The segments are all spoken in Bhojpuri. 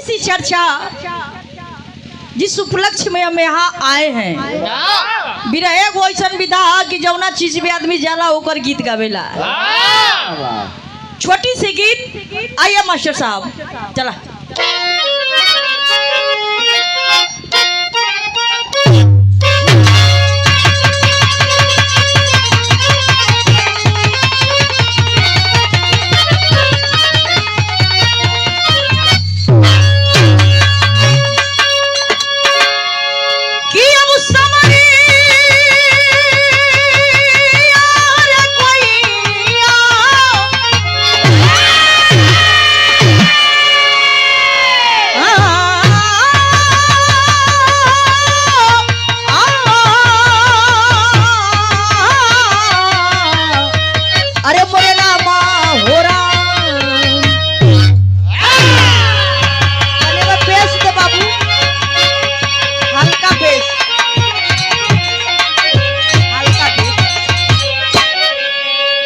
सी चर्चा जिस उपलक्ष्य में हम यहाँ आए हैं, बिरहे एगो ऐसा विधा कि जौना चीज भी आदमी जाला होकर गीत गावेला। छोटी सी गीत। आइए मास्टर साहब, चला।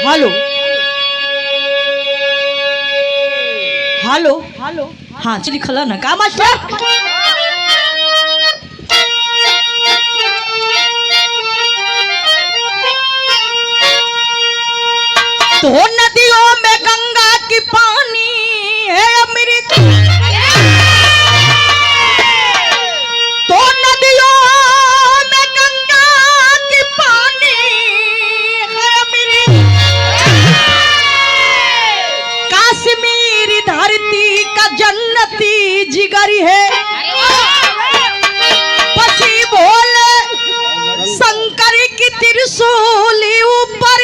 हेलो हेलो, हाँ चलिए खला ना का मास्टर। तो नदियों में गंगा की पानी है अमृत, तो नदियों में गंगा की पानी है अमृत, काश्मीर धरती का जन्नती जिगर है, पसी भोले शंकर की त्रिशूली ऊपर,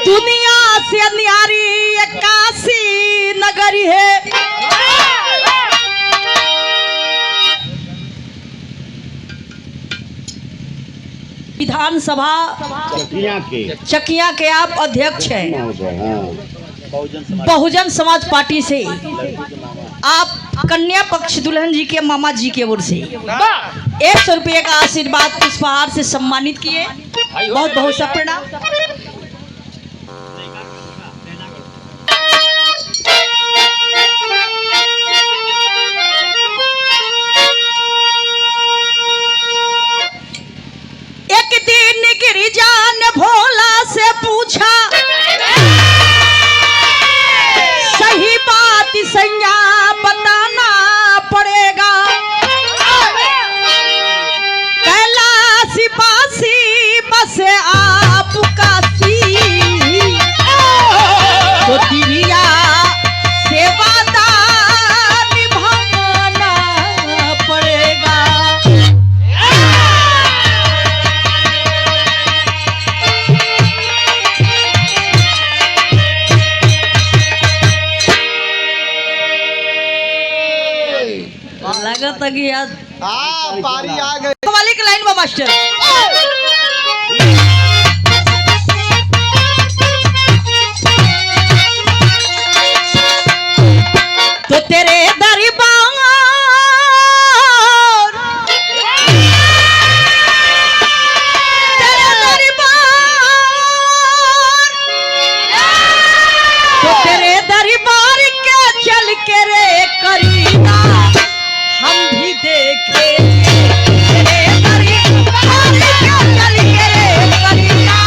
दुनिया से न्यारी काशी नगरी है। विधानसभा चकिया के आप अध्यक्ष हैं, बहुजन समाज पार्टी से आप कन्या पक्ष दुल्हन जी के मामा जी के ओर से 100 रुपये का आशीर्वाद पुष्पहार से सम्मानित किए। बहुत बहुत सा प्रणाम। एक दिन गिरिजा ने भोला से पूछा, सही बात सैया बताना पड़ेगा, कैलाशी बासी बसे आपका सी, तो तिरिया से वादा निभाना पड़ेगा। लगता कि यार पारी आ गई वाली की लाइन में मास्टर। तो तेरे दरबार तो तेरे दरबार के चल के रे करीना हम भी देखे तेरे दरबार के चल के रे करीना।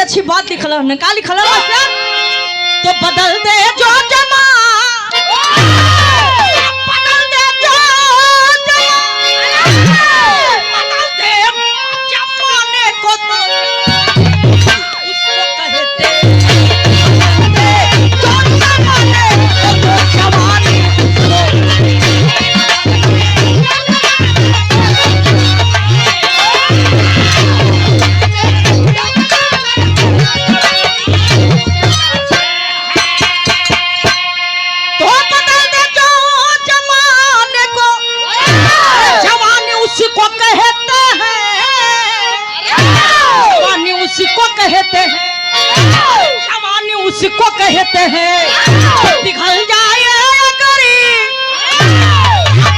अच्छी बात लिखल हमने का लिखल है मास्टर? तो बदल दे जो जमा, बदल दे जो जमा, बदल दे जमाने को तो उसको कहते, बदल दे जो जमाने को तो जवानी उसको कहते हैं पिघल जाए अगर,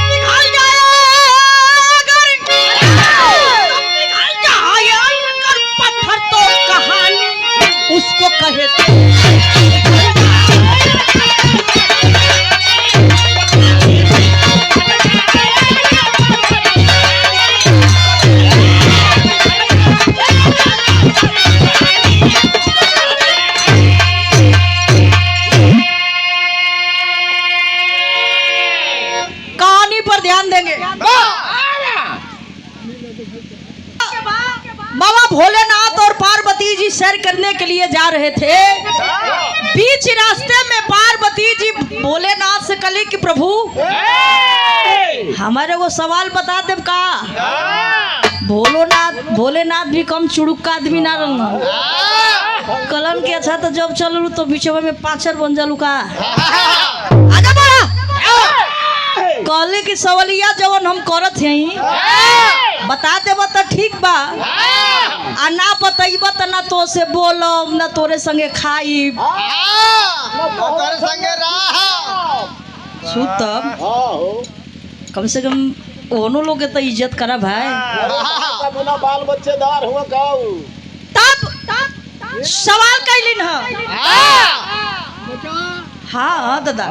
पिघल जाए अगर, पिघल जाए अगर पत्थर तो कहानी उसको कहते हैं। बाबा भोलेनाथ और पार्वती जी सैर करने के लिए जा रहे थे। बीच रास्ते में पार्वती जी भोलेनाथ से कली कि प्रभु हमारे को सवाल बता दे का। भोलेनाथ भी कम चुड़ुक्का आदमी ना रहना। कलन के अच्छा तो जब चलू तो बीचवा में पाछर बन जालू का। आगे बढ़ा कहले कि सवालिया जवन हम करत हई बता देब तो ठीक बा, आ ना बतैब तो ना तो से बोलब ना तोरे संगे खाइब सुतब। कम से कम ओनो लोग के तो इज्जत करा भाई। बाल बच्चेदार हुआ तब सवाल कैलिन है। हाँ दादा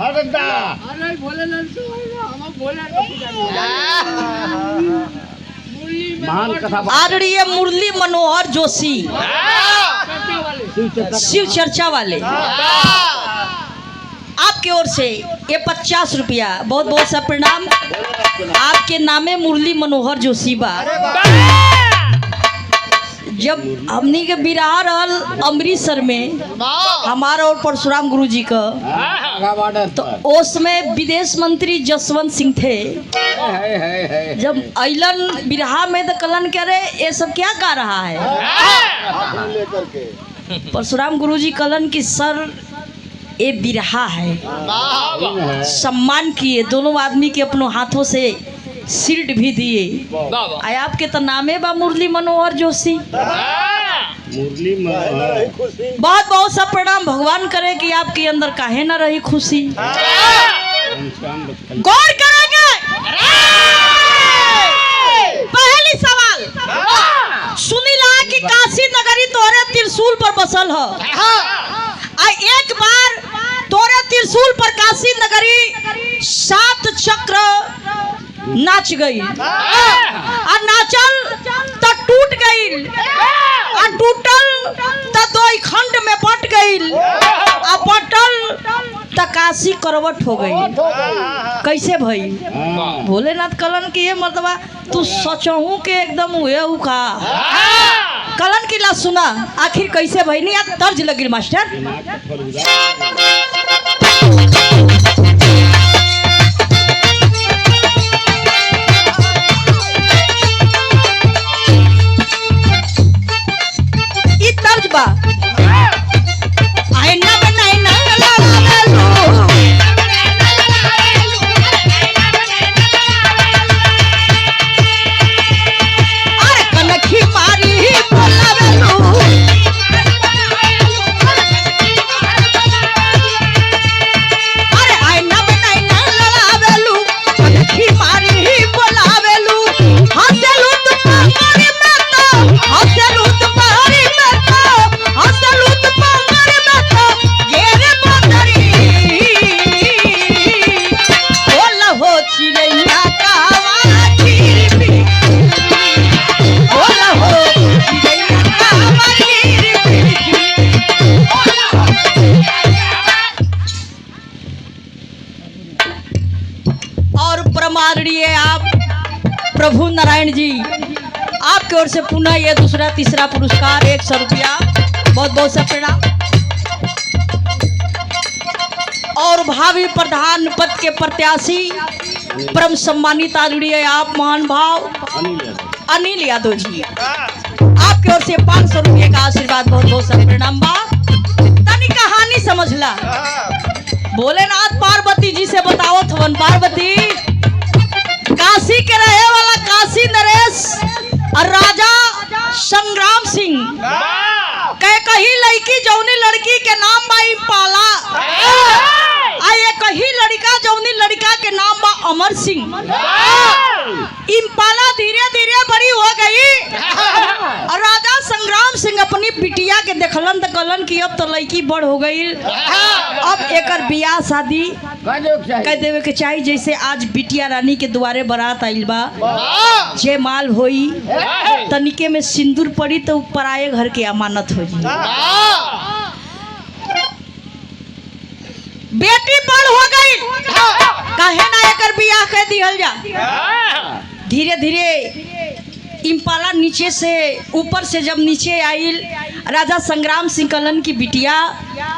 आदरणीय मुरली मनोहर जोशी शिव चर्चा वाले आपके ओर से ये 50 रुपया बहुत बहुत सा प्रणाम। आपके नामे मुरली मनोहर जोशी बा। जब हमनी के बिरहा रहल अमृतसर में हमारा और परशुराम गुरु जी का, तो उसमें विदेश मंत्री जसवंत सिंह थे। जब अलन बिरहा में तो कलन कह रहे ये सब क्या गा रहा है। परशुराम गुरु जी कलन की सर ये बिरहा है। सम्मान किए दोनों आदमी के अपनों हाथों से सील्ड भी दिए। आय आपके तो नामे बा मुरली मनोहर जोशी। मुरली मनोहर बहुत बहुत सा प्रणाम। भगवान करे कि आपके अंदर काहे ना रही खुशी। गौर करेंगे पहली सवाल सुनीला कि काशी नगरी तोरे त्रिशूल पर बसल है। एक बार तोरे त्रिशूल पर काशी नगरी 7 चक्र नाच गई और नाचल तो टूट गई और टूटल तो 2 खंड में बट गई और बटल तो काशी करवट हो गई। कैसे भई? भोलेनाथ कलन की ये मतलब तू सचहू के एकदम हुए हु का। कलन की ला सुना आखिर कैसे भई नहीं यार तर्ज लगी मास्टर। प्रभु नारायण जी आपकी ओर से पुनः ये दूसरा तीसरा पुरस्कार 100 रुपया, बहुत बहुत सा प्रणाम। और भावी प्रधान पद के प्रत्याशी परम सम्मानित आदरणीय आप महान भाव अनिल यादव जी, आपकी ओर से 500 रुपये का आशीर्वाद, बहुत बहुत सा प्रणाम बा। तनी कहानी समझला। भोलेनाथ पार्वती जी से बतावत हवन, पार्वती काशी के रहे वाला काशी नरेश और राजा संग्राम सिंह कहे कही लड़की जौनी लड़की के नाम बा इम्पाला, आये कही लड़का जौनी लड़का के नाम बा अमर सिंह। इम्पाला धीरे धीरे बड़ी हो गई और राजा संग्राम सिंह अपनी बिटिया के देखलन तो कहलन कि अब तो लड़की बड़ हो गई, अब एकर बियाह शादी कह देवे के चाहिए। जैसे आज बिटिया रानी के द्वारे बारात आइल बा, जे माल होई तनिके में सिंदूर पड़ी तो पराये घर के अमानत हो जी। बेटी बड़ हो गई, काहे ना एकर बियाह कह दिहल जा। धीरे धीरे इम्पाला नीचे से ऊपर से जब नीचे आइल, राजा संग्राम सिंह कहलन की बिटिया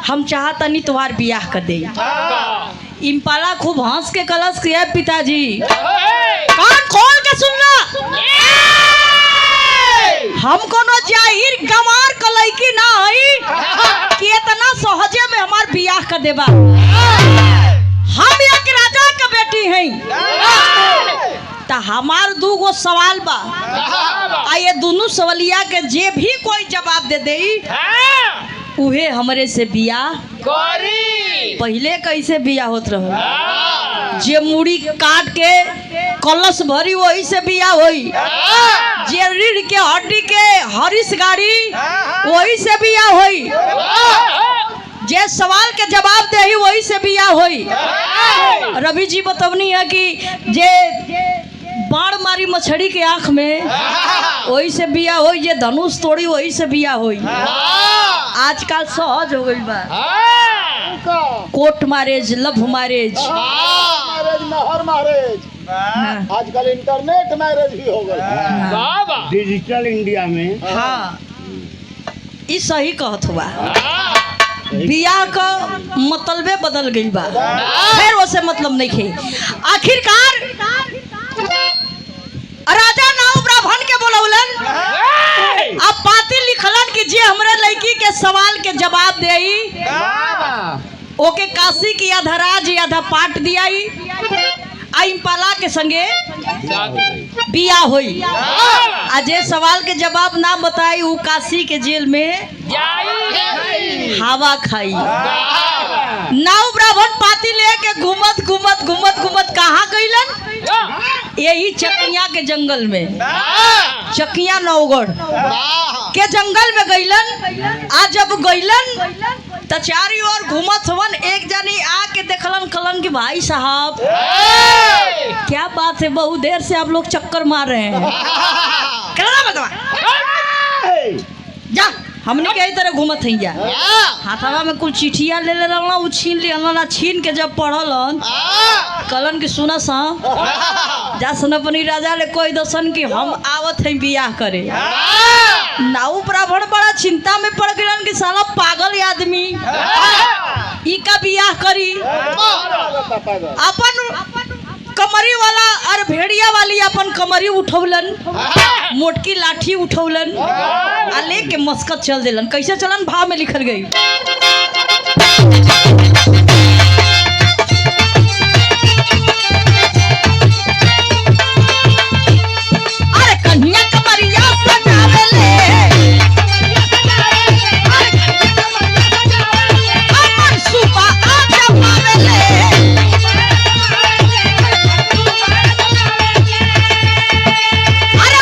हम चाहतनी तुम्हार बियाह कर दे। इम्पाला खूब हंस के कलश किया, पिताजी कान खोल के सुनना, हम कोनो जाहिर गमार कलई की ना हई कि इतना सहजे में हमार बियाह कर देबा। हम एक राजा का बेटी हैं तो हमार दू गो सवाल बा, आ ये दोनों सवालिया के जे भी कोई जवाब दे दे उहे हमरे से बियाह करी। पहले कैसे बियाह होत रहो, जे मुड़ी काट के कलश भरी वही से बियाह होई, जे रीढ़ के हड्डी के हरीश गाड़ी वही से बियाह होई, जे सवाल के जवाब दे वही से बियाह होई। रवि जी बतवनी है कि जे बाण मारी मछली के आंख में वही से बियाह होई, जे धनुष तोड़ी वही से बियाह होई। आजकल सहज हो गई बा, कोर्ट मैरिज, लव मैरिज, नहर मैरिज, आजकल इंटरनेट मैरिज ही हो गई डिजिटल इंडिया में। हाँ ई सही कहत हुआ, बियाह का मतलबे बदल गई बा, फिर वैसे मतलब नहीं खे। आखिरकार राजा नाव ब्राह्मण के बोलौलन, अब पाती लिखलन कि जे हमरे लड़की के सवाल के जवाब देई ओके काशी की आधा राज आधा पाट दियाई, इम्पाला के संगे बियाह होई। आ जे सवाल के जवाब ना बताई वो काशी के जेल में हवा खाई। नाव ब्राह्मण पाती लेके घूमत घूमत घूमत घूमत कहाँ गईलन, यही चकिया के जंगल में, चकिया नौगढ़ के जंगल में गईलन। आज जब गईलन तो चारी ओर घूमत हवन, एक जनी आके देखलन, कलन कि भाई साहब क्या बात है, बहुत देर से आप लोग चक्कर मार रहे हैं, जा हमने कई तरह घूमत है जा। हाथवा में कुछ चिट्ठिया ले ले रहना, वो छीन लिया, छीन के जब पढ़लन कलन की सुना सा जा सनपनी राजा ले कोई दसन कि हम आवत हैं बियाह करे। नाऊ ब्राह्मण बड़ा चिंता में पड़ गलन कि साला पागल आदमी ई का बियाह करी। अपन कमरी वाला और भेड़िया वाली अपन कमरी उठौलन, मोटकी लाठी उठौलन आ लेके मस्कत चल देलन। कैसे चलन भाव में लिखल गई, अरे कन्हैया कमरिया सजावेले, अपन सुबह आ जमावेले,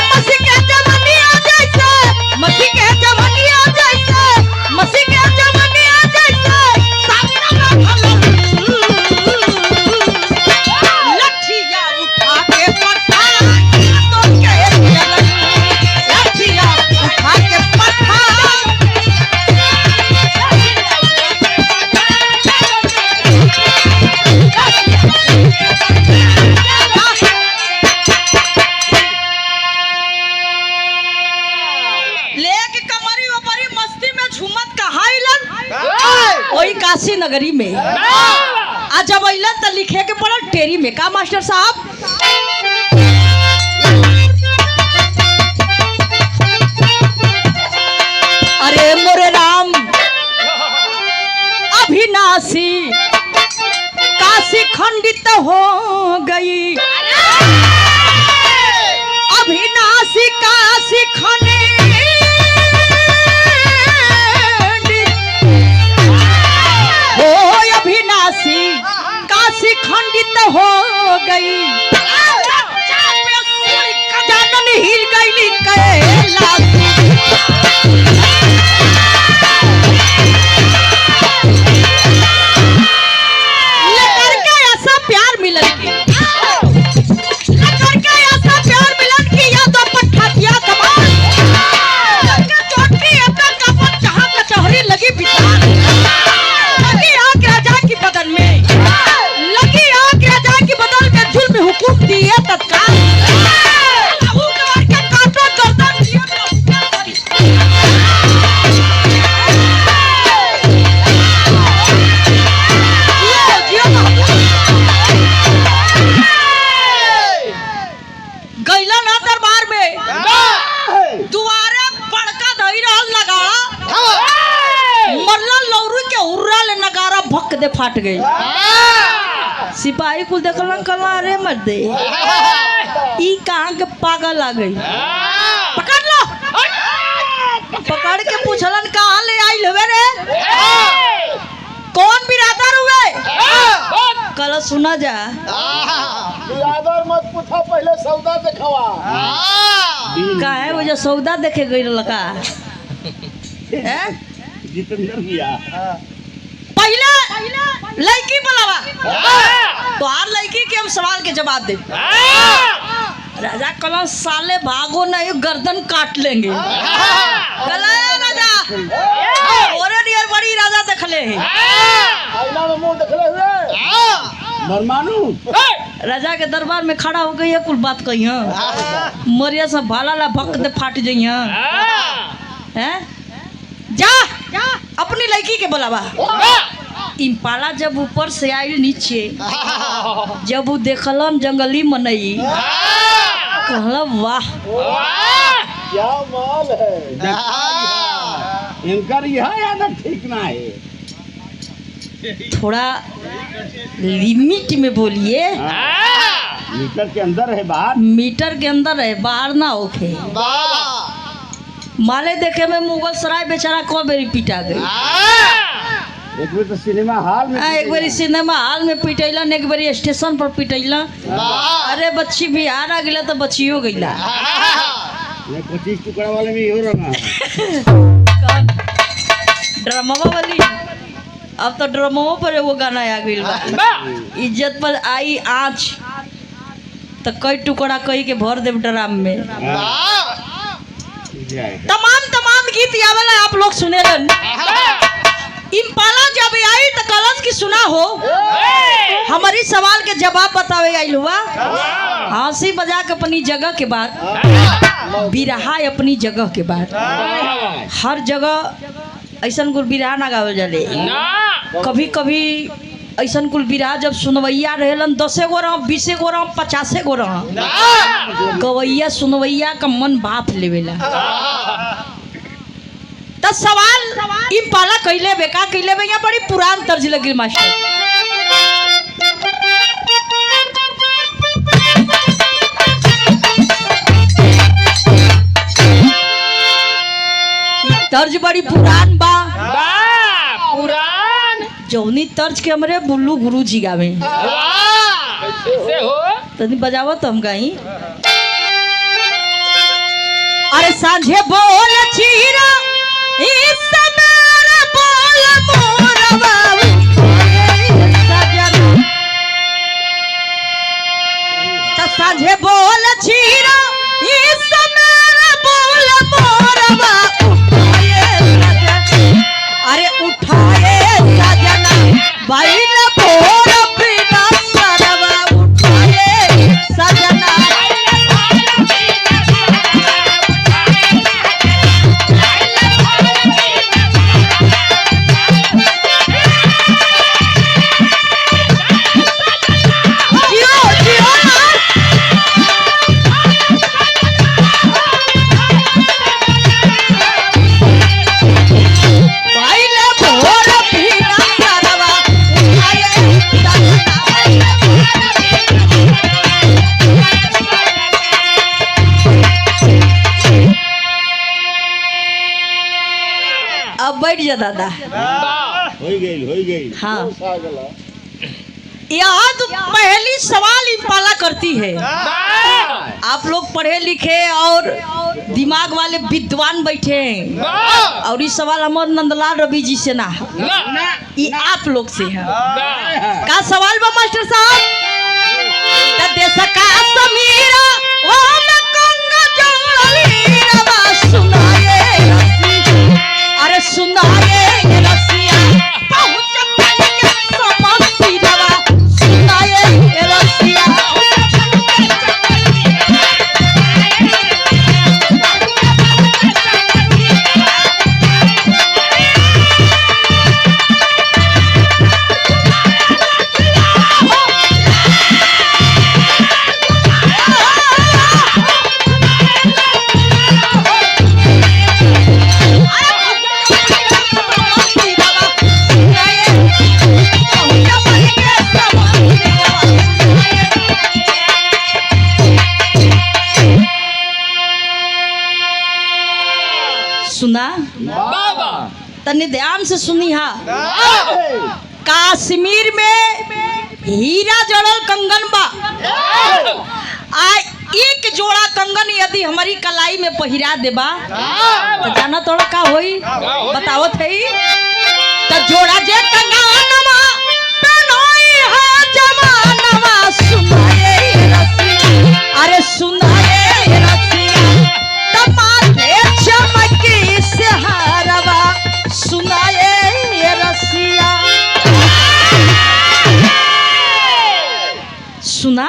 मसी के जवानी आ जैसे काशी नगरी में। आ जब अइलन त लिखे के पड़ल टेरी में। का मास्टर साहब? अरे मोरे राम अविनाशी काशी खंडित हो गई, अविनाशी काशी खंडित हो, अविनाशी काशी खंडित हो गई, जानन हिल गई कैलाश। फाट गई। सिपाही कुल देखल कला रे मर दे ई कहाँ के पागल आ गई। पकड़ लो, पकड़ के पूछलन कहाँ ले आई हुए रे, कौन बिरादर हुए? कल सुना जा बिरादर मत पूछा, पहले सौदा दिखावा। काहे वजह सौदा देखे गई लका जितेंद्र भैया पहले लड़की बुलावा तो आर लड़की के हम सवाल के जवाब दे। राजा कलम साले भागो नहीं गर्दन काट लेंगे। राजा और बड़ी राजा देख ले आईना में मुंह देखले हुए मरमानू राजा के दरबार में खड़ा हो गई है। कुल बात कही मरिया सब भाला ला भक दे फाट जाइए हैं। जा अपनी लड़की के बुलावा। इम्पाला जब ऊपर से आयल नीचे, जब वो देखलन जंगली मनई, कहला वाह क्या माल है। इनकर यह आदत ठीक ना है। थोड़ा लिमिट में बोलिए। मीटर के अंदर है, बाहर मीटर के अंदर है, बाहर ना होके। माले देखे में मुगल सराय बेचारा कब बेरी पिटा गई। एक बार तो सिनेमा हॉल में, एक बारी सिनेमा हॉल में पिटैलन, एक बारी स्टेशन पर पिटैलन। अरे बच्ची बिहार आ गई तो बच्चियों गईला। 25 टुकड़ा वाले में हो रहा ड्रामा वाली। अब तो ड्रामों पर वो गाना आ गई बा। इज्जत पर आई आँच तो कई टुकड़ा कई के भर देव ड्राम में। तमाम गीत यावला आप लोग सुने रन। इम्पाला जब आई तो कलश की सुना हो, हमारी सवाल के जवाब बतावे आई हुआ। हंसी बजा के अपनी जगह के बाद, बिरहा अपनी जगह के बाद। हर जगह ऐसा कुल बिरहा ना गावल जाले। कभी कभी ऐसा कुल बिरहा जब सुनवैया रहेलन 10 गो रह, 20 गो रह, 50 गो रह, गवैया सुनवैया का मन बाप लेवेला। तो सवाल इम्पाला कैले बेका कैले बे, बड़ी पुरान तर्ज लगी मास्टर। तर्ज बड़ी पुरान बा, पुरान जौनी तर्ज के हमरे बुल्लू गुरु जी गावे। तनी बजावो तो हम गाई। अरे सांझे बोल चीरा इस समय बोल मोरा बाबू सजना। सांझे बोल चीरा इस समय बोल मोरा बाबू। अरे उठाए सजना भाई न भोर बिना सरवा, उठाए सजना। बैठ जा दादा। हो गई हाँ आ गला याद पहली सवाल ही पाला करती है। आप लोग पढ़े लिखे और दिमाग वाले विद्वान बैठे हैं और ये सवाल हमारे नंदलाल रवि जी से ना है, ये आप लोग से है। का सवाल बा मास्टर साहब? देश का समीरा ओ मैं गंगा जंगलीरवा सुनाए रसी, अरे सुनाए रसिया पहुंच के समसीरवा सुनाए रसिया। सुना तने ध्यान से सुनी हा। कश्मीर में हीरा जड़ल कंगन बा। आ एक जोड़ा कंगन यदि हमारी कलाई में पहिरा देबा तो जाना तोड़ा का होई बताओ थे। तो जोड़ा जे कंगनवा पहनोई है जमानवा सुनाए रसी, अरे सुनाए रसिया तमाथे चमकी से हारवा सुनाए रसिया। सुना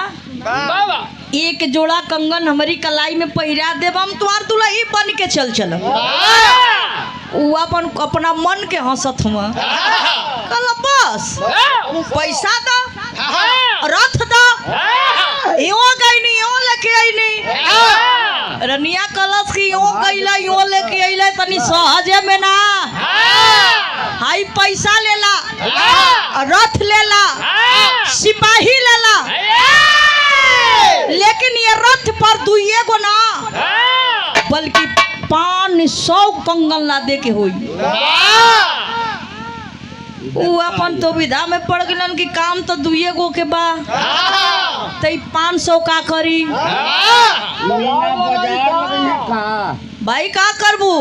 एक जोड़ा कंगन हमारी कलाई में पहिरा देब हम तुम्हार दुल्ही बन के चल चल। उ अपन अपना मन के हंसत हुआ कल बस पैसा दो रथ दो यो गई नहीं यो लेके आई नहीं रनिया कलश की यो गईला यो लेके अइला तनी सहजे में ना हाई पैसा लेला रथ लेला सिपाही लेला लेकिन ये रथ पर दुइये गो ना बल्कि 500 कंगन ला दे के होई। उ अपन तो विधा में पड़ गलन कि काम तो दुइये गो के बा तई 500 का करी भाई का करबू।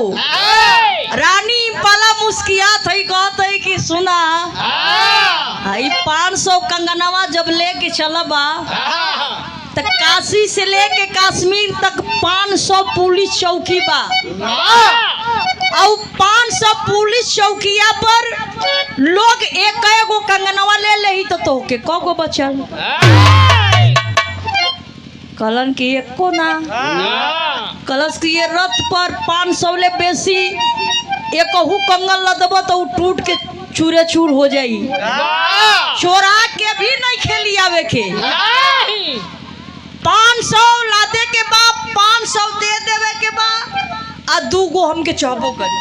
रानी पाला मुस्किया थई कहत है कि सुना आई 500 कंगनवा जब लेके चलबा तो काशी से लेके कश्मीर तक 500 पुलिस चौकी बा और 500 पुलिस चौकिया पर लोग एक गो कंगनवा ले ले ही तो तोके कगो बचल कलन की एको ना कलश की ये रथ पर 500 ले बेसी एकहू कंगन लदब तो टूट के चूरे चूर हो जाई। चोरा के भी नहीं खेली आवे के 500 लादे के बाद 500 दे देवे के बाद आ 2 गो हमके चाहबो करी।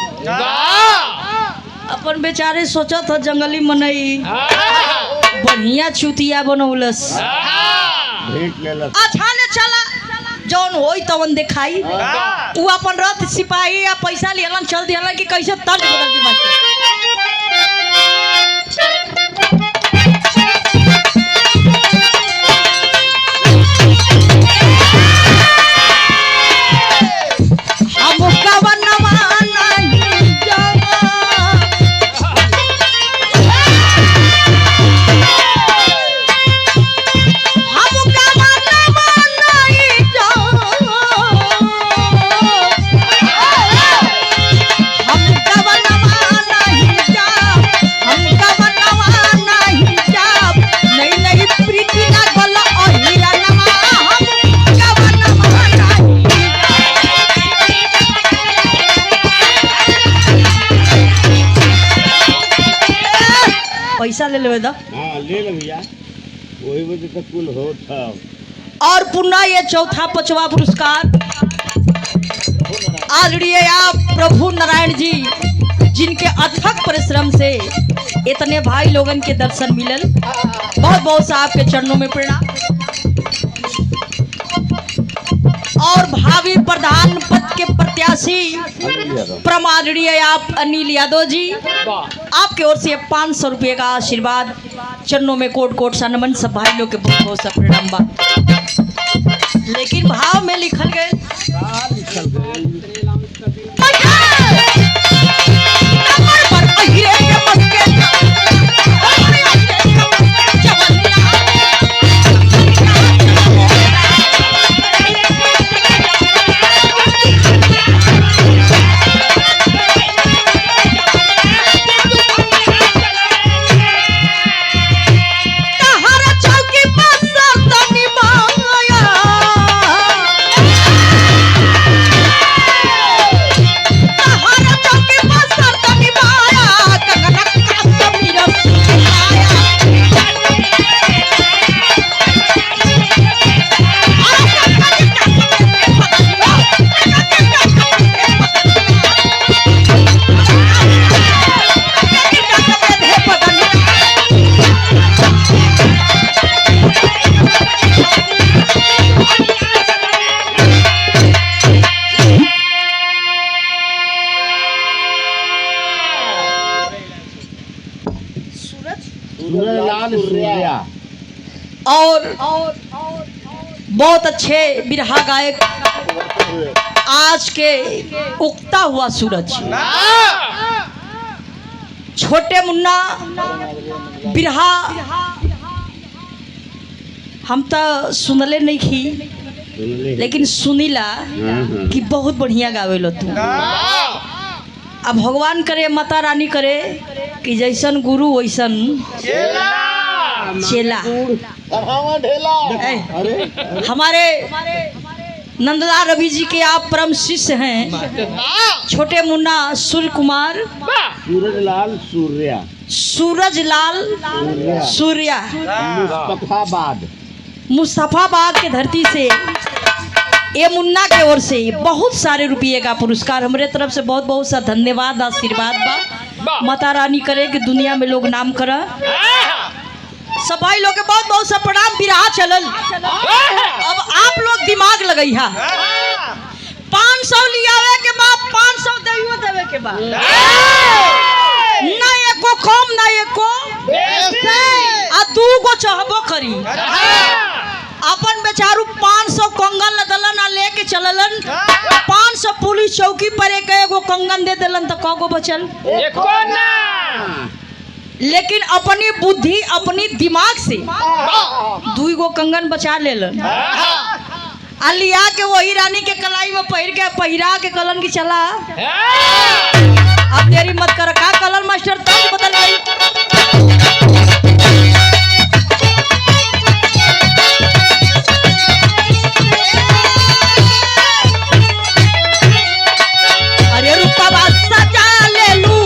अपन बेचारे सोचत ह जंगली मनई बढ़िया चुतिया बनौलस अच्छा ले चला जौन होई तवन दिखाई। उ अपन रथ सिपाही या पैसा लियलन चल दियलन कि कैसे तर्ज बदल दी मास्टर। पैसा ले लेवे दा। हां ले ले भैया वही वजह से कुल होता। और पुनः ये चौथा 5वां पुरस्कार आदरणीय आप प्रभु नारायण जी जिनके अथक परिश्रम से इतने भाई लोगन के दर्शन मिलल बहुत बहुत साहब के चरणों में प्रणाम। और भावी प्रधान पद के प्रत्याशी प्रमाणनीय आप अनिल यादव जी, आपके ओर से 500 रुपये का आशीर्वाद, चरणों में कोट कोट सा नमन, सब भाई लोग के बहुत बहुत सा प्रणाम बा। लेकिन भाव में लिखल गए और बहुत अच्छे बिरहा गायक आज के उगता हुआ सूरज छोटे मुन्ना बिरहा हम तो सुनले नहीं खी, लेकिन सुनीला कि बहुत बढ़िया गावेलो तू। अब भगवान करे, माता रानी करे कि जैसन गुरु वैसन चेला। हमारे नंदलाल रवि जी के आप परम शिष्य हैं, छोटे मुन्ना सूर्य कुमार, सूरजलाल सूर्या, मुस्तफाबाद के धरती से ये मुन्ना के ओर से बहुत सारे रुपये का पुरस्कार, हमारे तरफ से बहुत बहुत सा धन्यवाद, आशीर्वाद बा। माता रानी करे कि दुनिया में लोग नाम करा। सब भाई लोग के बहुत बहुत सा प्रणाम। बिरहा चलल, अब आप लोग दिमाग लगई हा। 500 लियावे के बाद 500 देइयो देवे के बाद, ना एको कम ना एको आ दू गो चाहबो करी। अपन बेचारू 500 कंगन लदलन आ लेके चललन, 500 पुलिस चौकी पर एक एगो कंगन दे देलन तो कगो बचल? एको ना। लेकिन अपनी बुद्धि अपनी दिमाग से 2 गो कंगन बचा लेलन, लिया के वही रानी के कलाई में पहिरा के कलन की चला। अब देरी मत कर, का कलर मास्टर तब बदल गई। अरे रूपा सजा ले लू,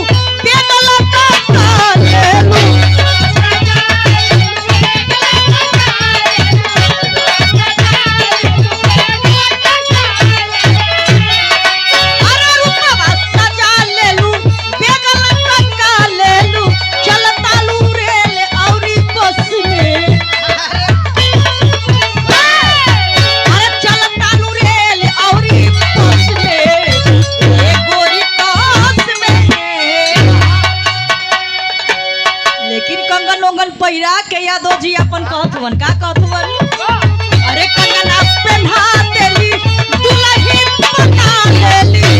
यादव जी अपन कहत हुवन, का कहत हुवन? अरे कंगना पहना देली, दुल्ही बना देली।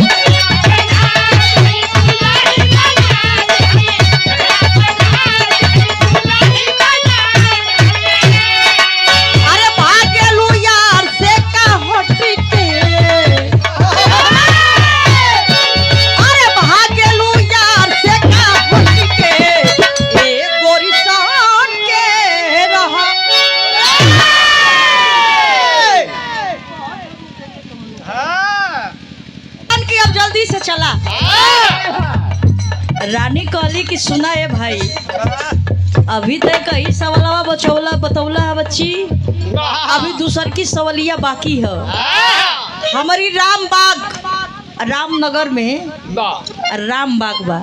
अरे भागेलू यार से का होटी के, अरे भागेलू यार से का होटी के, ए गोरी अब जल्दी से चला। रानी कहली कि सुना है भाई, अभी तक कई सवालवा बतौला है बच्ची, अभी दूसर की सवालिया बाकी है। हमारी रामनगर में रामबाग बा,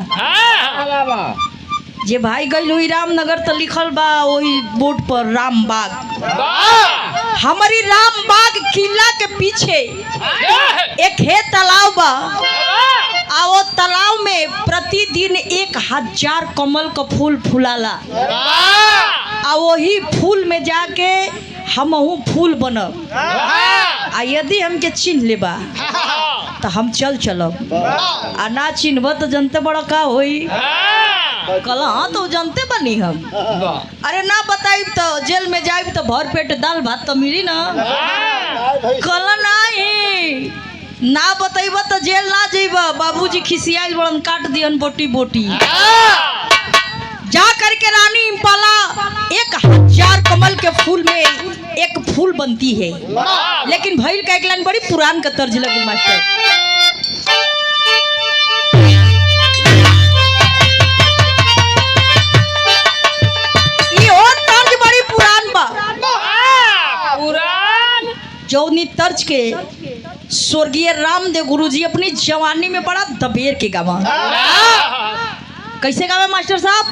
जे भाई गई हुई रामनगर तो लिखल बा वही बोर्ड पर रामबाग। हमारी रामबाग किला के पीछे एक है तालाब बा। आ वो तालाब में प्रतिदिन 1000 कमल का फूल फुलाला। आ वही फूल में जाके हमहू फूल बनब। आ यदि हमके चिन्ह लेबा तो हम चलब। आ ना चिन्हब तो जनते बड़ा का होई। कल हाँ तो जानते बनी हम। अरे ना बताइब तो जेल में जाइब तो भर पेट दाल भात तो मिली ना। कल नहीं ना बताइब तो जेल ना जाइब। बाबूजी खिसियाइल बड़न काट दियन बोटी बोटी। जा करके रानी इम्पाला 1000 कमल के फूल में एक फूल बनती है। लेकिन भइल का एक लाइन बड़ी पुरान का तर्ज लगी मास्टर। जौनी तर्ज के स्वर्गीय रामदेव गुरुजी अपनी जवानी में बड़ा दबेर के गावा। कैसे गावे मास्टर साहब?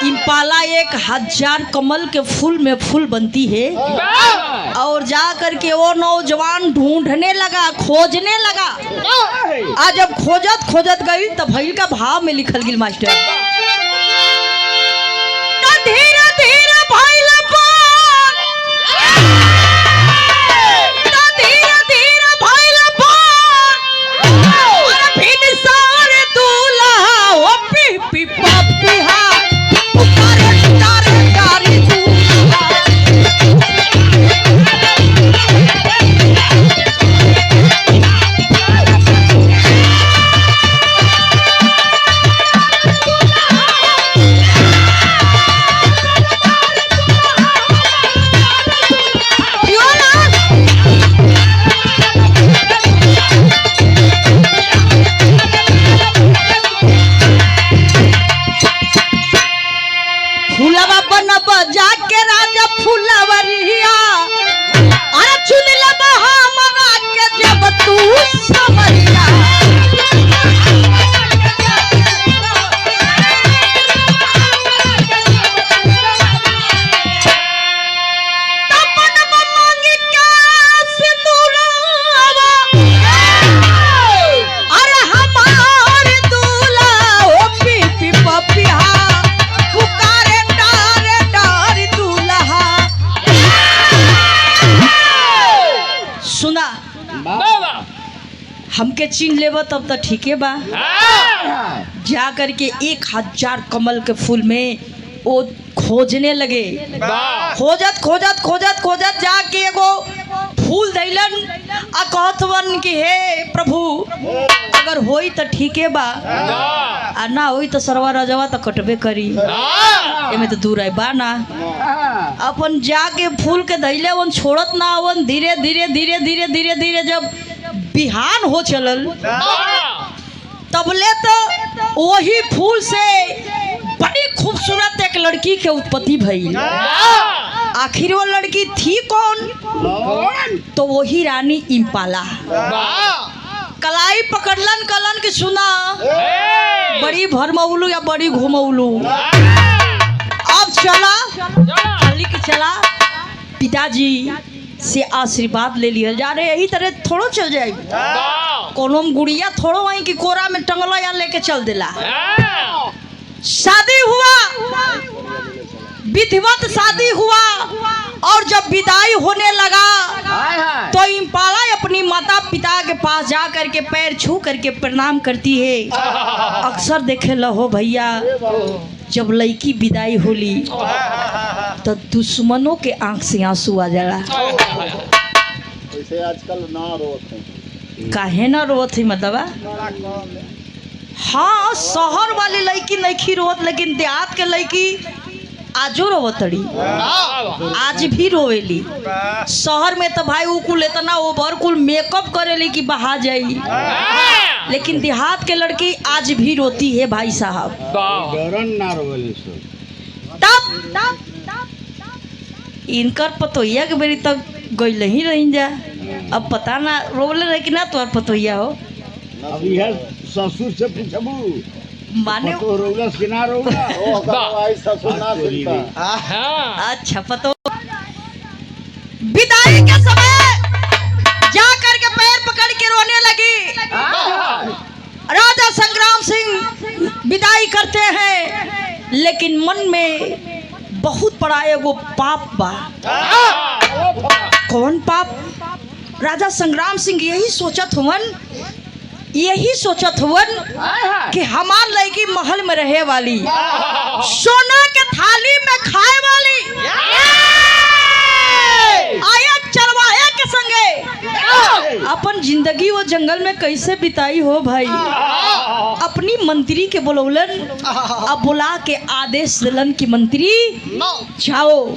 इम्पाला 1000 कमल के फूल में फूल बनती है। और जा करके वो नौजवान ढूंढने लगा, खोजने लगा। आज जब खोजत खोजत गई तब भइल का भाव में लिखल गिल मास्टर। धीरे धीरे भइल पार, धीरे धीरे भइल पार। अरे फिर सारे दूल्हा ओ पी पी पपिहा जाके राजा फुलवरिया। अरे चुन लबा हमरा के जब तू समरिया। तपन मांगी के सिंदूरवा। अरे हमार दूल्हा ओ पी पी पपिहा पुकारे डारे डारी दूल्हा। सुना हमके चिन्ह लेबा तब तो ठीके बा। जा करके 1000 कमल के फूल में वो खोजने लगे। खोजत खोजत खोजत खोजत जाके एगो फूल दैलन। आ कहत वन कि हे प्रभु अगर होई तो ठीके बा, आ ना होई तो सरवा रजवा तो कटबे करी। एमे तो दूर है बा ना। अपन जाके फूल के दैले वन छोड़त ना वन। धीरे धीरे धीरे धीरे धीरे धीरे जब बिहान हो चलल तबले तो वही फूल से बड़ी खूबसूरत एक लड़की के उत्पत्ति भई। आखिर वो लड़की थी कौन? तो वही रानी इम्पाला। कलाई पकड़लन कलन की सुना बड़ी भरमौलू या बड़ी घुमौलू। अब चला जल्दी के चला पिताजी से आशीर्वाद ले लिया जा रहे। यही तरह थोड़ो चल जाए कोनो गुड़िया थोड़ो वहीं की कोरा में टंगलो या लेके चल देला। शादी हुआ, विधिवत शादी हुआ और जब विदाई होने लगा तो इम्पाला अपनी माता पिता के पास जा करके पैर छू करके प्रणाम करती है। अक्सर देखे लहो भैया, जब लड़की विदाई होली तो दुश्मनों के आंख से आंसू आ जाला। ऐसे आजकल ना रोते हैं। काहे ना रोत है मतलब? हाँ, शहर वाली लड़की नहीं रोत, लेकिन देहात के लड़की आजो रोवतड़ी, आज भी रोवेली। शहर में तो भाई वो कुल इतना ओवर कुल मेकअप करेली कि बहा जाई, लेकिन देहात के लड़की आज भी रोती है भाई साहब। ना रोवेली तब इनकर पतोहिया के बेरी तक गई ही रही जा। अब पता ना रोवले रहे कि ना तोर पतोहिया हो। अभी है ससुर से पूछबू माने तो रोलस कि ना रोला ओ भाई ससुर ना सुनता। अच्छा पतो विदाई के समय जा करके पैर पकड़ के रोने लगी। राजा संग्राम सिंह विदाई करते हैं, लेकिन मन में बहुत बड़ा एगो पाप बा। कौन पाप? राजा संग्राम सिंह यही सोचत हुवन कि हमार लड़की महल में रहे वाली, सोना के थाली में खाए वाली, आया चरवाहे के संगे अपन जिंदगी वो जंगल में कैसे बिताई हो भाई। अपनी मंत्री के बुलौलन, अब बुला के आदेश दिलन कि मंत्री जाओ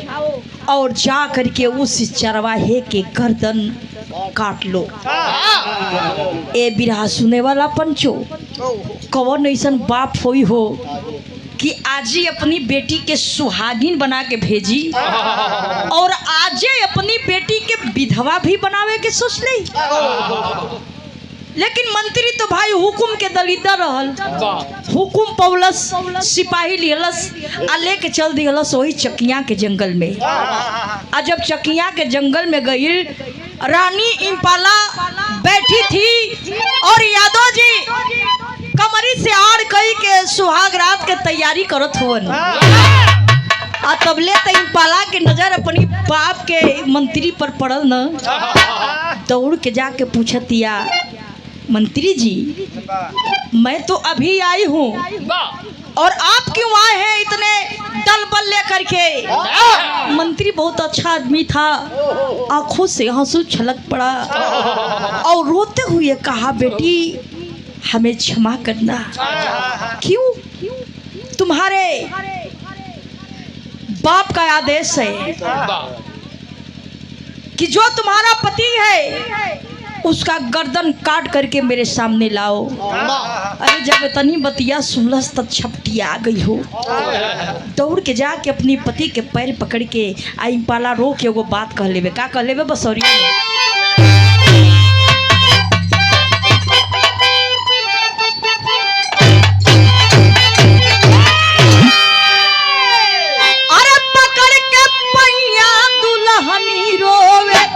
और जा करके उस चरवाहे के गर्दन काट लो। ए बिरहा सुने वाला पंचो, कौन ऐसन बाप होई हो कि आज ही अपनी बेटी के सुहागिन बना के भेजी और आज ही अपनी बेटी के विधवा भी बनावे के सोच ली। लेकिन मंत्री तो भाई हुकुम के दलिदा रहल, हुकुम पौलस, सिपाही लिहलस आ लेके चल दिहलस वही चकिया के जंगल में। आ जब चकिया के जंगल में गई, रानी इम्पाला बैठी थी और यादव जी कमरी से आड़ कई के सुहाग रात के तैयारी करत होवन। आ तबले तो इम्पाला के नजर अपनी बाप के मंत्री पर पड़ल न, दौड़ के जाके पूछतिया, मंत्री जी मैं तो अभी आई हूँ और आप क्यों आए हैं इतने दल बल लेकर के? मंत्री बहुत अच्छा आदमी था, आंखों से आंसू छलक पड़ा और रोते हुए कहा, बेटी हमें क्षमा करना। क्यों? तुम्हारे बाप का आदेश है कि जो तुम्हारा पति है उसका गर्दन काट करके मेरे सामने लाओ। अरे जब इतनी बतिया सुनलस तब छपटिया गई हो, दौड़ के जाके अपनी पति के पैर पकड़ के आई पाला रो के एगो बात कह लेबे। का कह लेबे बसौरिया में? अरे पकड़ के पैया दुल्हनी रोवे,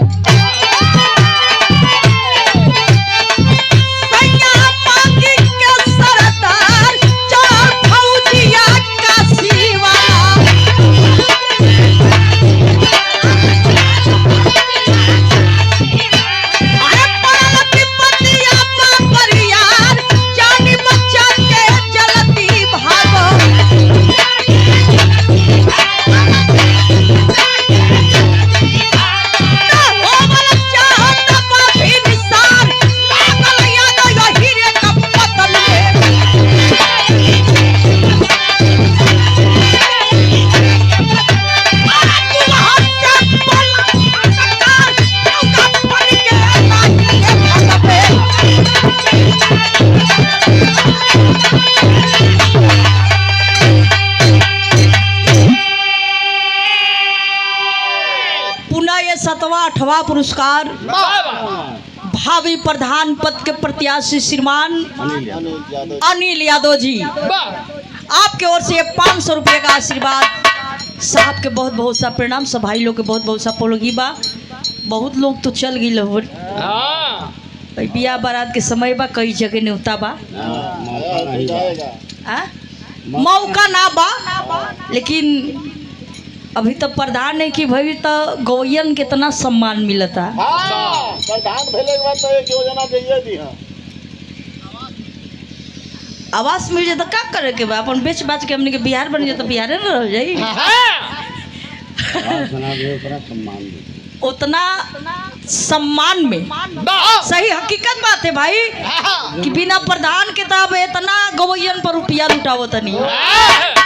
आठवां पुरस्कार भावी प्रधान पद के प्रत्याशी श्रीमान अनिल यादव जी, आपके ओर से 500 रुपये का आशीर्वाद। साहब के बहुत बहुत सा प्रणाम, सब भाई लोग के बहुत बहुत सा पोलगी बा। बहुत लोग तो चल गई लहर, बिया बारात के समय बा, कई जगह न्योता बा। मौका ना बा, लेकिन अभी तो प्रधान है कि भाई तो गौयन कितना सम्मान मिलता। हाँ, प्रधान भेले के बाद तो एक योजना चाहिए दी हाँ। आवास मिल जाए तो का करे के बा, अपन बेच बाच के हमने के बिहार बन जाए तो बिहारे न रह जाई। उतना सम्मान में सही हकीकत बात है भाई कि बिना प्रधान के तब इतना गवैयन पर रुपया लुटावो तनी।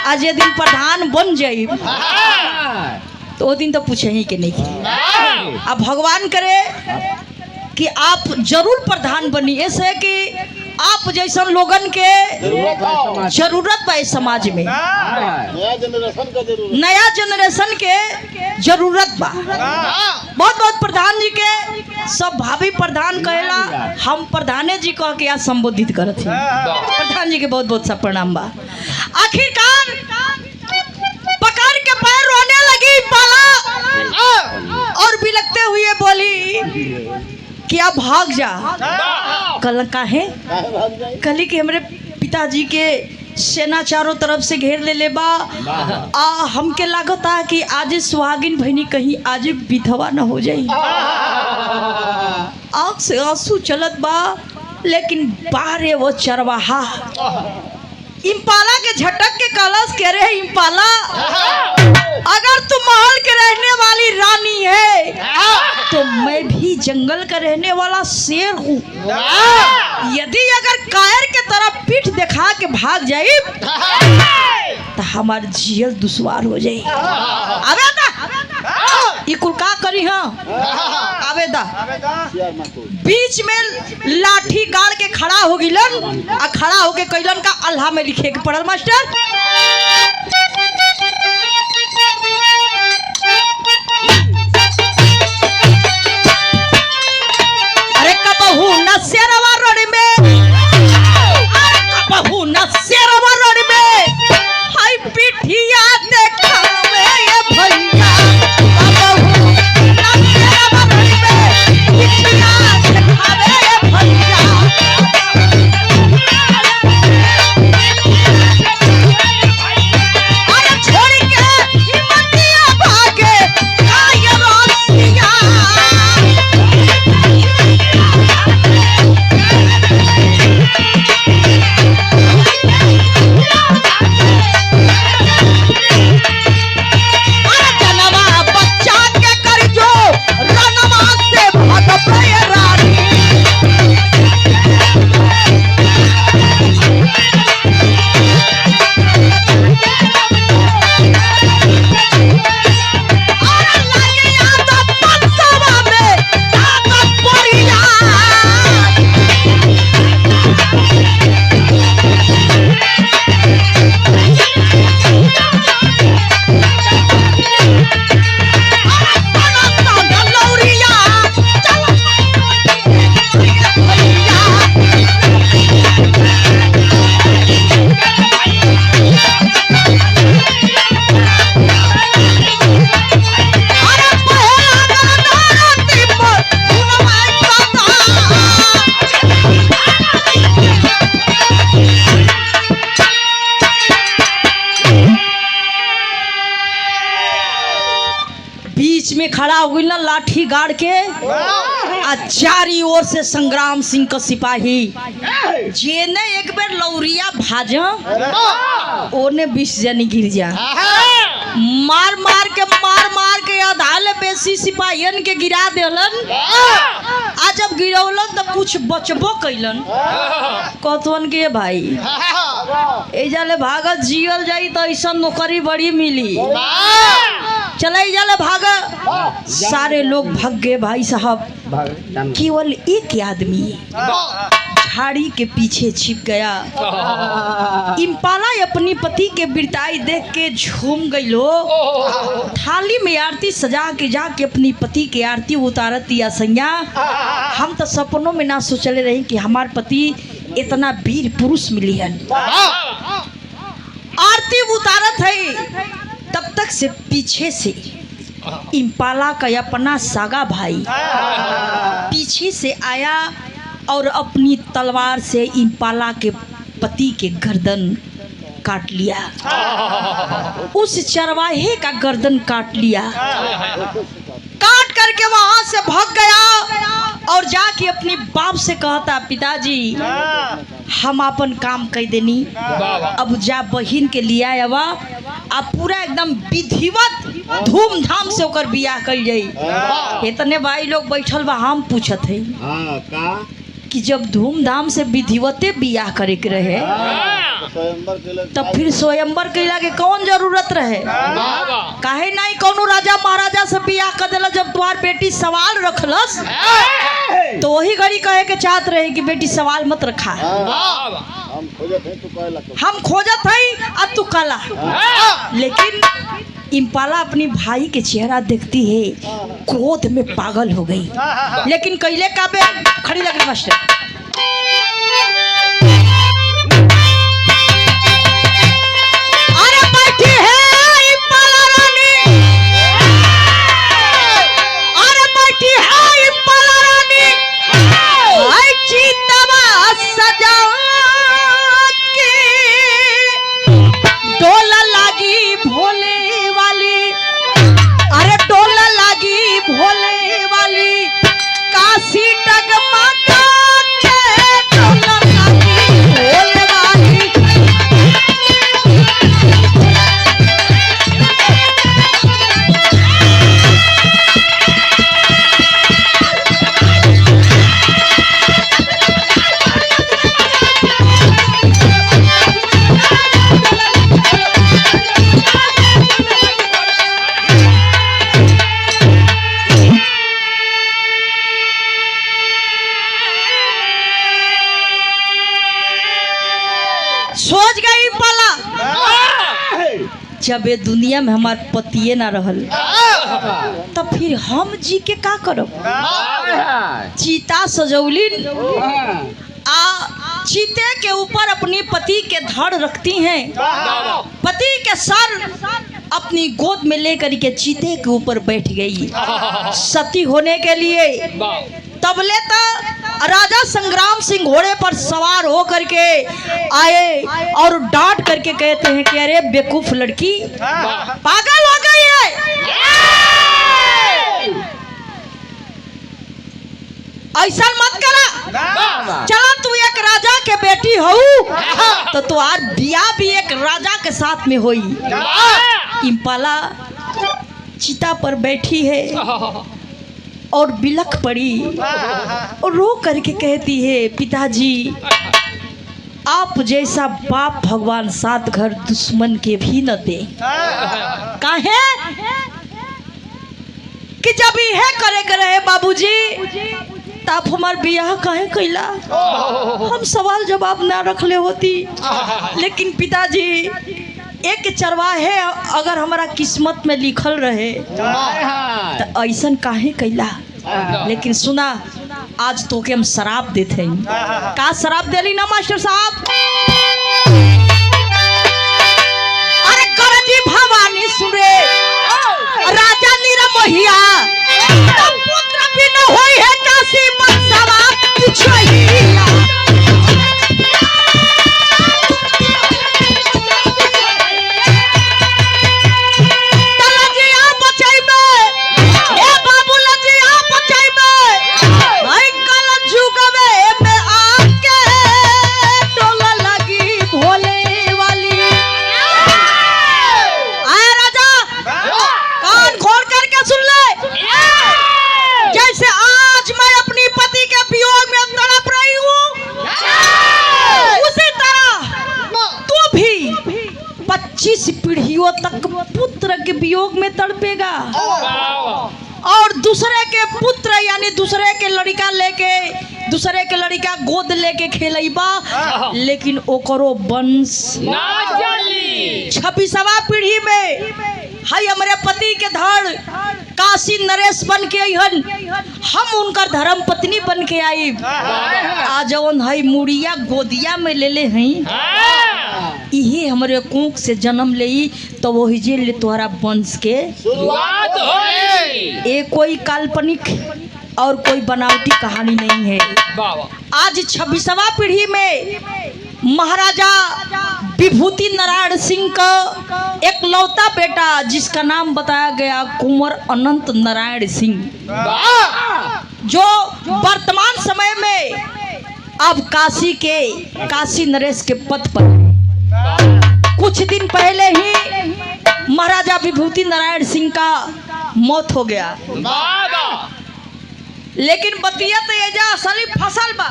आज ये दिन प्रधान बन जाई तो वो दिन तो पूछे ही के नहीं की। अब भगवान करे कि आप जरूर प्रधान बनी, ऐसे कि आप जैसा लोगन के जरूरत बा इस समाज में, नया जनरेशन का जरूरत। नया जनरेशन के जरूरत बा। बहुत बहुत प्रधान जी के सब भाभी प्रधान कहेला, हम प्रधाने जी कह के आज संबोधित करत हैं। प्रधान जी के बहुत बहुत सा प्रणाम बा। आखिरकार पकड़ के पैर रोने लगी पाला और बिलखते हुए बोली कि आप भाग जा। कल काहे? कली कि हमरे पिताजी के सेना चारों तरफ से घेर ले बा, हमके लागता कि आज सुहागिन भैनी कहीं आज विधवा न हो जाई। आँख से आंसू चलत बा, लेकिन बाहरे वो चरवाहा इम्पाला के झटक के कलश कह रहे इम्पाला, अगर तू महल के रहने वाली रानी है तो मैं भी जंगल का रहने वाला शेर हूँ। यदि अगर कायर के तरफ पीठ दिखा के भाग जाए तो हमार जियल दुश्वार हो जाए। आवेदा ये कुल का करी हाँ आवेदा बीच में लाठी गाड़ के खड़ा हो गिलन आ खड़ा होके कैलन का अल्लाह में लिखे के पड़ल मास्टर। अरे कबहू न शेरवा रोड में, अरे कबहू न शेरवा रोड में, हाय पिठिया देखावे ये भैया। कबहू न शेरवा रोड में, पिठिया देखावे ये भैया। अरे छोड़ के हिम्मतिया भागे कायर रसिया। अरे जनवा बच्चा के कर जो रनवा से भगवे रानी। अरे लगिया तो पंचवा में ताकत पड़िया। बीच में खड़ा हो गई ना लाठी गाड़ के, आ चारी ओर से संग्राम सिंह का सिपाही जेने एक बार लौरिया भाजा ओने 20 जनी गिर जा। मार मार के आधा ले बेसी सिपाहियन के गिरा देलन। आ जब गिरौलन तो कुछ बचबो कैलन। कहतवन के भाई एजा ले भागत जियल जाई तो ऐसा नौकरी बड़ी मिली, चले जाले भागा। सारे लोग भाग गए भाई साहब, केवल एक आदमी झाड़ी के पीछे छिप गया। इम्पाला अपनी पति के बिरताई देख के झूम गई लो, थाली में आरती सजा के जाके अपनी पति के आरती उतारत दिया। सैया हम तो सपनों में ना सोचले रही कि हमार पति इतना वीर पुरुष मिली है। आरती उतारत है तब तक से पीछे से इम्पाला का अपना सागा भाई पीछे से आया और अपनी तलवार से इम्पाला के पति के गर्दन काट लिया, उस चरवाहे का गर्दन काट लिया, काट करके वहां से भाग गया और जाके अपने बाप से कहता, पिताजी हम अपन काम कह देनी, अब जा बहिन के लिया आवा, अब पूरा एकदम विधिवत धूमधाम से ओकर बियाह कल जाई। इतने भाई लोग बैठल बा, हम पूछत है कि जब धूमधाम से विधिवते बियाह करे के रहे तब फिर स्वयंवर कैला के कौन जरूरत रहे? काहे नहीं कोनो राजा महाराजा से बियाह कर देला? जब तुम्हार बेटी सवाल रखलस तो वही घड़ी कहे के चाहत रहे कि बेटी सवाल मत रखा, हम खोजत है अब तू कला। लेकिन इम्पाला अपनी भाई के चेहरा देखती है, क्रोध में पागल हो गई। लेकिन कैले का बे खड़ी लग रही मास्टर, अरे बैठी है इम्पाला रानी, अरे बैठी है इम्पाला रानी, आई चीतवा सजा के डोला लागी भोले वाली, अरे डोला लागी भोले वाली, काशी डगमगा के डोला लागी भोले वाली। सोच गई पाला, जब ये दुनिया में हमार पतिये ना रहल तब फिर हम जी के का करब? चीता सजौलिन आ चीते के ऊपर अपनी पति के धड़ रखती हैं, पति के सर अपनी गोद में लेकर के चीते के ऊपर बैठ गई सती होने के लिए। तबले तो राजा संग्राम सिंह घोड़े पर सवार हो करके आए और डांट करके कहते हैं कि अरे बेवकूफ लड़की, पागल हो गई है, ऐसा मत करा, चला तू एक राजा के बेटी हो तो तुम्हार बियाह भी एक राजा के साथ में होई। इम्पाला चिता पर बैठी है और बिलख पड़ी और रो करके कहती है, पिताजी आप जैसा बाप भगवान सात घर दुश्मन के भी न दे। काहे कि जब यह करे रहे बाबूजी तब हमार बियाह काहे कैला? हम सवाल जवाब ना रखले होती। लेकिन पिताजी एक चरवाहे अगर हमारा किस्मत में लिखल रहे तो ऐसा काहे कैला? लेकिन सुना, आज तो के हम शराब देते हैं। का शराब देली ना मास्टर साहब? अरे करजी भवानी सुरे राजा निरमोहिया, पुत्र भी न होई है काशी मनसवा पिछुइया। पीढ़ियों तक पुत्र के वियोग में तड़पेगा और दूसरे के पुत्र यानी दूसरे के लड़का लेके दूसरे के लड़का गोद लेके खेलैबा, लेकिन ओकरो वंश ना चली। 26वां पीढ़ी में हाय हमारे पति के धड़ काशी नरेश बन के अहन, हम उनकर धर्म पत्नी बन के आई। आज जवन है मुड़िया गोदिया में ले ले हैं, इहे हमारे कोख से जन्म ले तो वही जे तोहरा वंश के शुरुआत होई। ये कोई काल्पनिक और कोई बनावटी कहानी नहीं है। आज 26वां पीढ़ी में महाराजा विभूति नारायण सिंह का एकलौता बेटा जिसका नाम बताया गया कुंवर अनंत नारायण सिंह, जो वर्तमान समय में अब काशी नरेश के पद पर है। कुछ दिन पहले ही महाराजा विभूति नारायण सिंह का मौत हो गया, लेकिन बतिया तो एजा असली फसल बा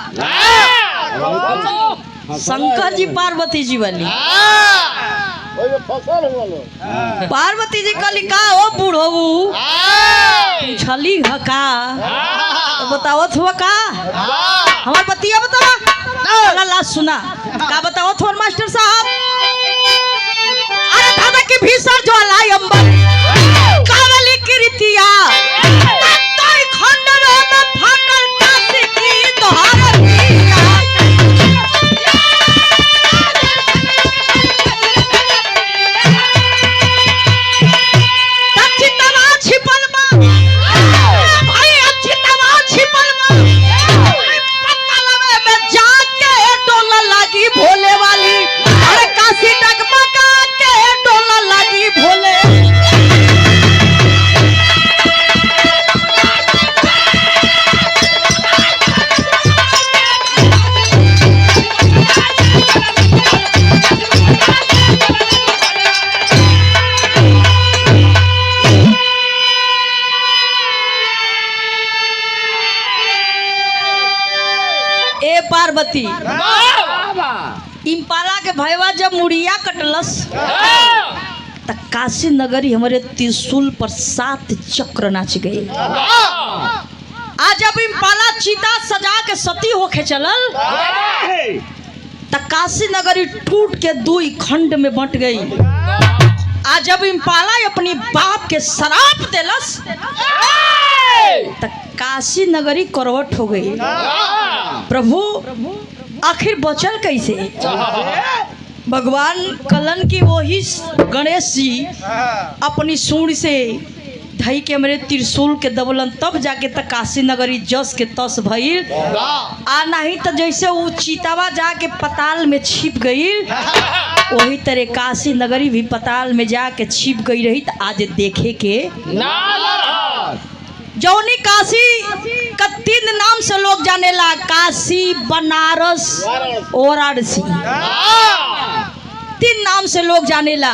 शंकर जी पार्वती जी वाली। पार्वती जी का लिखा हो बूढ़ो छली हका तो बतावत हुआ का हमार बतिया बतावा ला सुना का बतावत हुआ मास्टर साहब। अरे दादा की भीषण ज्वाला अंबर कावली कीर्तिया तई खंडन में फाटल काशी की दोहारतिया। भोले वाली अरे काशी डगमगा के डोला लगी भोले। ए पार्वती इम्पाला के भैया जब मुड़िया कटलस त काशी नगरी हमारे त्रिशूल पर 7 चक्र नाच गए। आज जब इम्पाला चीता सजा के सती होके चलल त काशी नगरी टूट के 2 खंड में बंट गई। आज जब इम्पाला अपनी बाप के शराप देलस त काशी नगरी करवट हो गई। प्रभु आखिर बचल कैसे? भगवान कलन की वही गणेश जी अपनी सूंड से धई के मेरे त्रिशूल के दबलन तब जाके तक काशी नगरी जस के तस भइल। आ नहीं तो जैसे वो चीतावा जाके पताल में छिप गई वही तरह काशी नगरी भी पताल में जाके छिप गई रही। तो आज देखे के जौनी काशी का 3 नाम से लोग जानेला, काशी बनारस वाराणसी 3 नाम से लोग जानेला।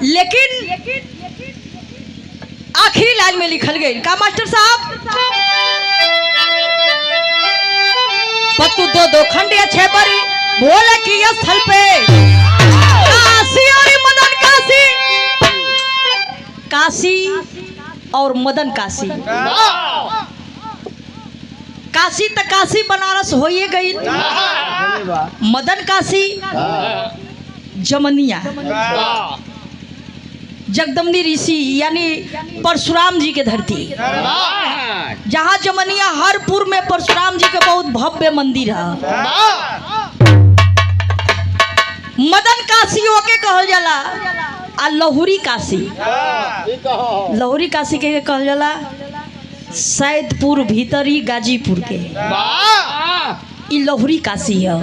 लेकिन आखिरी लाइन में लिखल गई का मास्टर साहब, पत्तू 2 खंड या 6 पर बोले कि स्थल पे काशी और मदन काशी और मदन काशी। काशी तक काशी बनारस होइए गई, मदन काशी जमनिया जगदम्बी ऋषि यानी परशुराम जी के धरती, जहाँ जमनिया हरपुर में परशुराम जी के बहुत भव्य मंदिर है। मदन काशी होके कहल जाला। आ लहुरी काशी, लहुरी काशी के कहल जाला सैदपुर भीतरी गाजीपुर के ई लहुरी काशी है।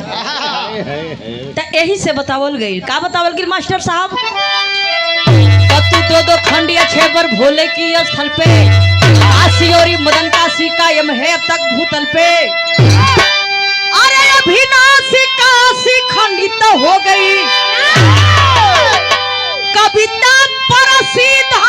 तो यही से बतावल गई का बतावल गई मास्टर साहब, पत्तू 2 खंड या 6 पर भोले की स्थल पे काशी और मदन काशी कायम है अब तक भूतल पे। अरे अभिनाशी काशी खंडित हो गई, कविता पर सीधा